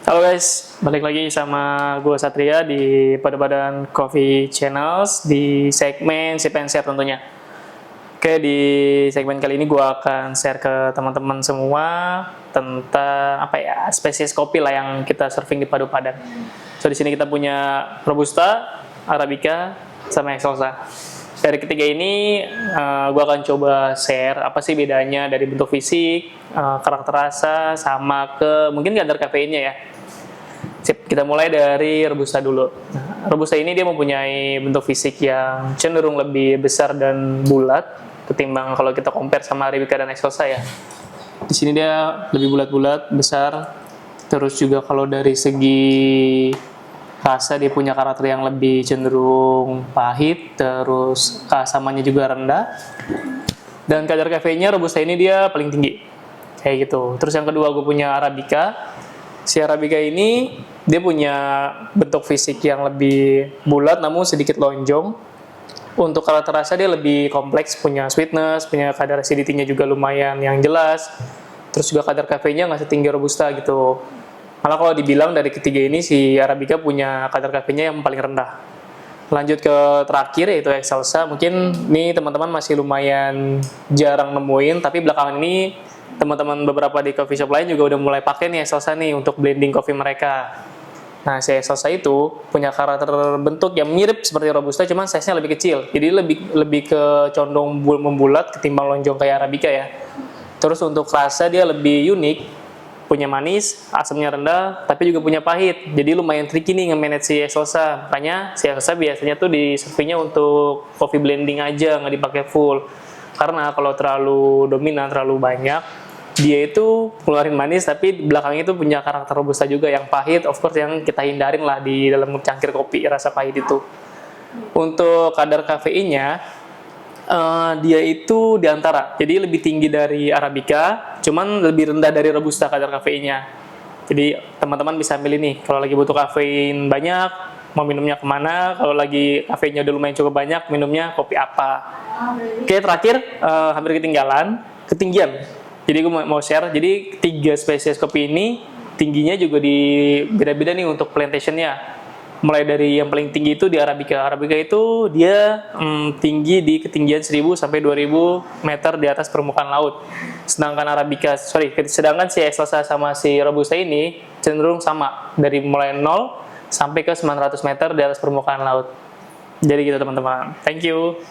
Halo guys, balik lagi sama gue Satria di Badan Coffee Channels di segmen Sip and Share tentunya. Oke, di segmen kali ini gue akan share ke teman-teman semua tentang spesies kopi lah yang kita serving di Padu Padan. So di sini kita punya Robusta, Arabica, sama Excelsa. Dari ketiga ini gue akan coba share apa sih bedanya dari bentuk fisik, karakter rasa, sama ke mungkin kadar kafeinnya ya. Sip, kita mulai dari Robusta dulu. Nah, Robusta ini dia mempunyai bentuk fisik yang cenderung lebih besar dan bulat ketimbang kalau kita compare sama Arabica dan Excelsa ya. Di sini dia lebih bulat-bulat, besar. Terus juga kalau dari segi rasa dia punya karakter yang lebih cenderung pahit, terus keasamannya juga rendah. Dan kadar kafeinnya Robusta ini dia paling tinggi. Kayak gitu. Terus yang kedua gue punya Arabica. Si Arabica ini dia punya bentuk fisik yang lebih bulat namun sedikit lonjong. Untuk karakter rasa dia lebih kompleks, punya sweetness, punya kadar acidity-nya juga lumayan yang jelas. Terus juga kadar kafeinnya nggak setinggi Robusta gitu. Malah kalau dibilang dari ketiga ini si Arabica punya kadar kafeinnya yang paling rendah. Lanjut ke terakhir yaitu Excelsa. Mungkin nih teman-teman masih lumayan jarang nemuin, tapi belakangan ini teman-teman beberapa di coffee shop lain juga udah mulai pakai nih Excelsa nih untuk blending coffee mereka. Nah, si Excelsa itu punya karakter bentuk yang mirip seperti Robusta, cuman size-nya lebih kecil. Jadi lebih ke condong membulat ketimbang lonjong kayak Arabica ya. Terus untuk rasa dia lebih unik, punya manis, asamnya rendah, tapi juga punya pahit. Jadi lumayan tricky nih nge-manage si Excelsa. Makanya si Excelsa biasanya tuh di servingnya untuk coffee blending aja, nggak dipakai full. Karena kalau terlalu dominan, terlalu banyak, dia itu keluarin manis tapi belakangnya itu punya karakter Robusta juga yang pahit, of course yang kita hindarin lah di dalam cangkir kopi rasa pahit itu. Untuk kadar kafeinnya dia itu diantara, jadi lebih tinggi dari Arabica, cuman lebih rendah dari Robusta kadar kafeinnya. Jadi teman-teman bisa milih nih, kalau lagi butuh kafein banyak, mau minumnya kemana, kalau lagi kafeinnya udah lumayan cukup banyak, minumnya kopi apa. Oke, terakhir, hampir ketinggian. Jadi gue mau share, jadi 3 spesies kopi ini tingginya juga di beda-beda nih untuk plantationnya. Mulai dari yang paling tinggi itu di Arabica. Arabica itu dia tinggi di ketinggian 1000 sampai 2000 meter di atas permukaan laut. Sedangkan si Excelsa sama si Robusta ini cenderung sama dari mulai 0 sampai ke 900 meter di atas permukaan laut. Jadi gitu teman-teman. Thank you.